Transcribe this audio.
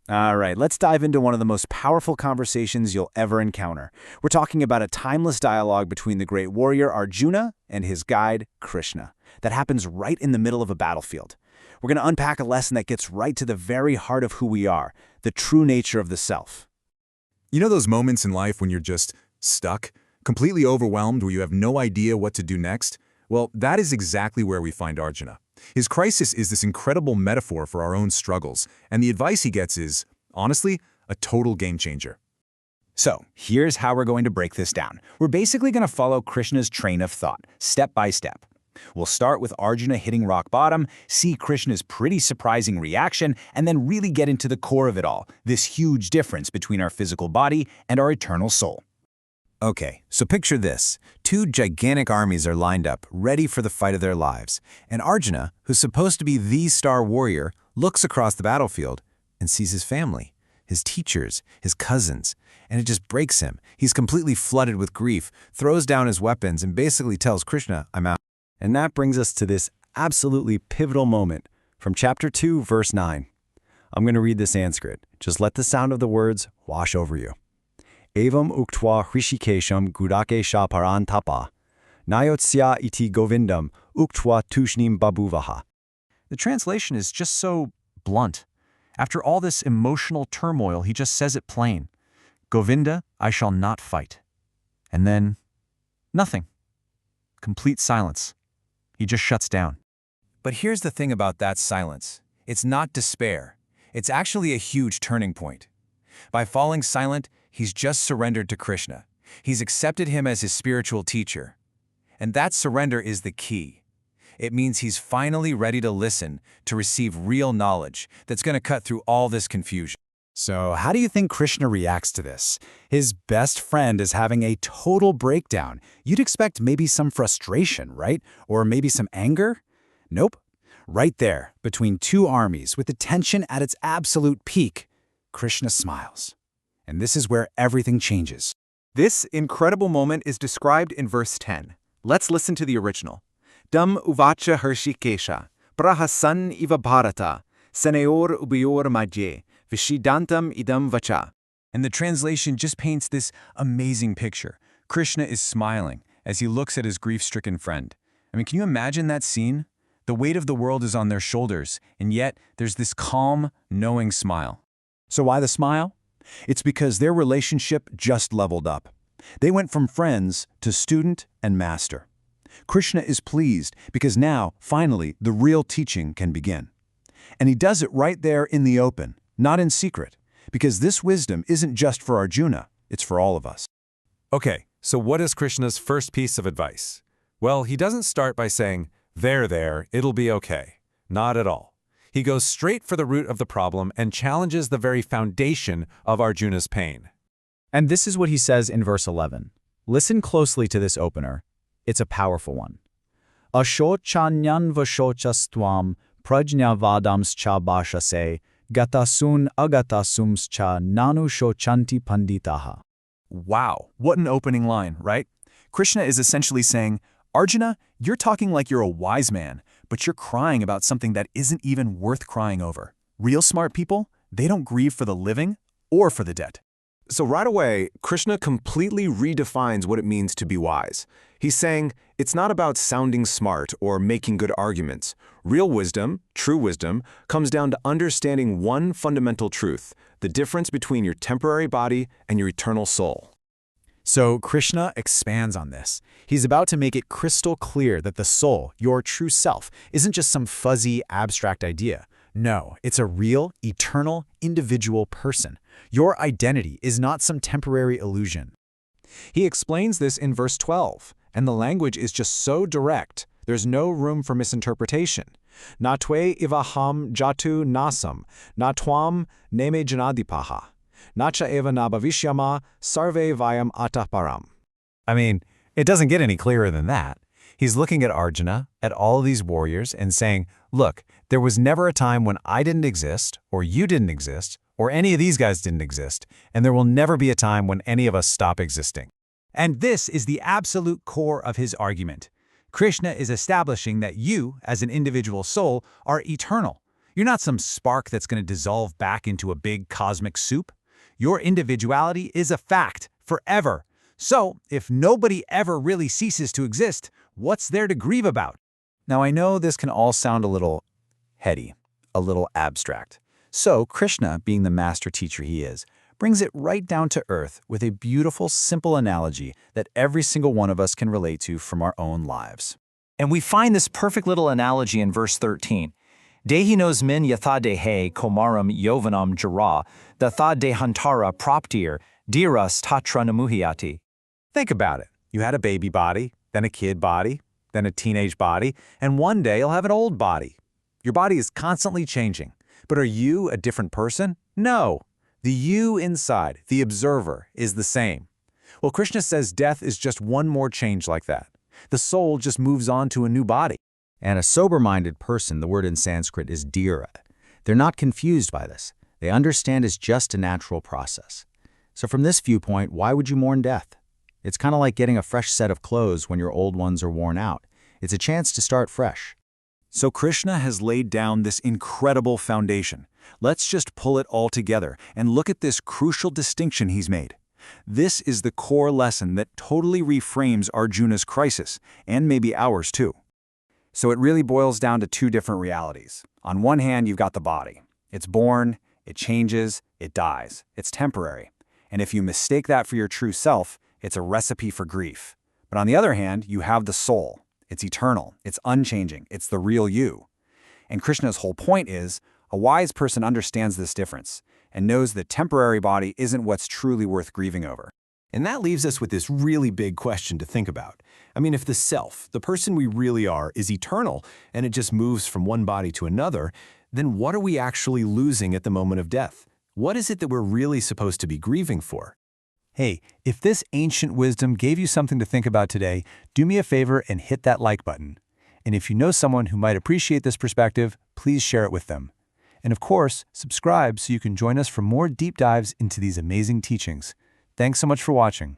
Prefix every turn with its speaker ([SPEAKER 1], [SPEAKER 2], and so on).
[SPEAKER 1] All right, let's dive into one of the most powerful conversations you'll ever encounter. We're talking about a timeless dialogue between the great warrior Arjuna and his guide, Krishna, that happens right in the middle of a battlefield. We're going to unpack a lesson that gets right to the very heart of who we are, the true nature of the self.
[SPEAKER 2] You know those moments in life when you're just stuck, completely overwhelmed, where you have no idea what to do next? Well, that is exactly where we find Arjuna. His crisis is this incredible metaphor for our own struggles, and the advice he gets is, honestly, a total game changer.
[SPEAKER 1] So, here's how we're going to break this down. We're basically going to follow Krishna's train of thought, step by step. We'll start with Arjuna hitting rock bottom, see Krishna's pretty surprising reaction, and then really get into the core of it all, this huge difference between our physical body and our eternal soul. Okay, so picture this. Two gigantic armies are lined up, ready for the fight of their lives. And Arjuna, who's supposed to be the star warrior, looks across the battlefield and sees his family, his teachers, his cousins, and it just breaks him. He's completely flooded with grief, throws down his weapons, and basically tells Krishna, "I'm out." And that brings us to this absolutely pivotal moment from chapter 2, verse 9. I'm going to read the Sanskrit. Just let the sound of the words wash over you. Evam uktva hrishikesham gurake shaparan tapa, nayotsya iti govindam uktva tushnim babuvaha. The translation is just so blunt. After all this emotional turmoil, he just says it plain. Govinda, I shall not fight. And then, nothing. Complete silence. He just shuts down. But here's the thing about that silence. It's not despair. It's actually a huge turning point. By falling silent, he's just surrendered to Krishna. He's accepted him as his spiritual teacher. And that surrender is the key. It means he's finally ready to listen, to receive real knowledge that's going to cut through all this confusion. So how do you think Krishna reacts to this? His best friend is having a total breakdown. You'd expect maybe some frustration, right? Or maybe some anger? Nope. Right there, between two armies, with the tension at its absolute peak, Krishna smiles. And this is where everything changes.
[SPEAKER 3] This incredible moment is described in verse 10. Let's listen to the original. Dam uvacha Hershikesha, prahasan iva bharata, seneor ubiyor madye, vishidantam idam vacha.
[SPEAKER 1] And the translation just paints this amazing picture. Krishna is smiling as he looks at his grief-stricken friend. I mean, can you imagine that scene? The weight of the world is on their shoulders, and yet there's this calm, knowing smile. So why the smile? It's because their relationship just leveled up. They went from friends to student and master. Krishna is pleased because now, finally, the real teaching can begin. And he does it right there in the open, not in secret, because this wisdom isn't just for Arjuna, it's for all of us.
[SPEAKER 2] Okay, so what is Krishna's first piece of advice? Well, he doesn't start by saying, there, it'll be okay. Not at all. He goes straight for the root of the problem and challenges the very foundation of Arjuna's pain.
[SPEAKER 1] And this is what he says in verse 11. Listen closely to this opener. It's a powerful one. Ashochanyan vashocastvam prajnavadamscha bhashase gatasun agatasumscha nanu shochanti panditaha. Wow, what an opening line, right? Krishna is essentially saying, Arjuna, you're talking like you're a wise man, but you're crying about something that isn't even worth crying over. Real smart people, they don't grieve for the living or for the dead.
[SPEAKER 3] So right away, Krishna completely redefines what it means to be wise. He's saying it's not about sounding smart or making good arguments. Real wisdom, true wisdom, comes down to understanding one fundamental truth, the difference between your temporary body and your eternal soul.
[SPEAKER 1] So Krishna expands on this. He's about to make it crystal clear that the soul, your true self, isn't just some fuzzy, abstract idea. No, it's a real, eternal, individual person. Your identity is not some temporary illusion. He explains this in verse 12, and the language is just so direct, there's no room for misinterpretation. Natve ivaham jatu nasam, natwam neme janadipaha. Nacha eva nabhavishyama sarve vayam ataparam. I mean, it doesn't get any clearer than that. He's looking at Arjuna, at all of these warriors, and saying, look, there was never a time when I didn't exist, or you didn't exist, or any of these guys didn't exist, and there will never be a time when any of us stop existing. And this is the absolute core of his argument. Krishna is establishing that you, as an individual soul, are eternal. You're not some spark that's going to dissolve back into a big cosmic soup. Your individuality is a fact, forever. So, if nobody ever really ceases to exist, what's there to grieve about? Now, I know this can all sound a little heady, a little abstract. So, Krishna, being the master teacher he is, brings it right down to earth with a beautiful, simple analogy that every single one of us can relate to from our own lives.
[SPEAKER 4] And we find this perfect little analogy in verse 13. Dehinos min yatha dehe komaram yovanam jara, datha dehantara proptir, diras tatra namuhyati.
[SPEAKER 1] Think about it. You had a baby body, then a kid body, then a teenage body, and one day you'll have an old body. Your body is constantly changing. But are you a different person? No. The you inside, the observer, is the same. Well, Krishna says death is just one more change like that. The soul just moves on to a new body. And a sober-minded person, the word in Sanskrit is dhira. They're not confused by this. They understand it's just a natural process. So from this viewpoint, why would you mourn death? It's kind of like getting a fresh set of clothes when your old ones are worn out. It's a chance to start fresh. So Krishna has laid down this incredible foundation. Let's just pull it all together and look at this crucial distinction he's made. This is the core lesson that totally reframes Arjuna's crisis, and maybe ours too. So it really boils down to two different realities. On one hand, you've got the body. It's born, it changes, it dies. It's temporary. And if you mistake that for your true self, it's a recipe for grief. But on the other hand, you have the soul. It's eternal, it's unchanging, it's the real you. And Krishna's whole point is, a wise person understands this difference and knows the temporary body isn't what's truly worth grieving over.
[SPEAKER 5] And that leaves us with this really big question to think about. I mean, if the self, the person we really are, is eternal and it just moves from one body to another, then what are we actually losing at the moment of death? What is it that we're really supposed to be grieving for?
[SPEAKER 1] Hey, if this ancient wisdom gave you something to think about today, do me a favor and hit that like button. And if you know someone who might appreciate this perspective, please share it with them. And of course, subscribe so you can join us for more deep dives into these amazing teachings. Thanks so much for watching.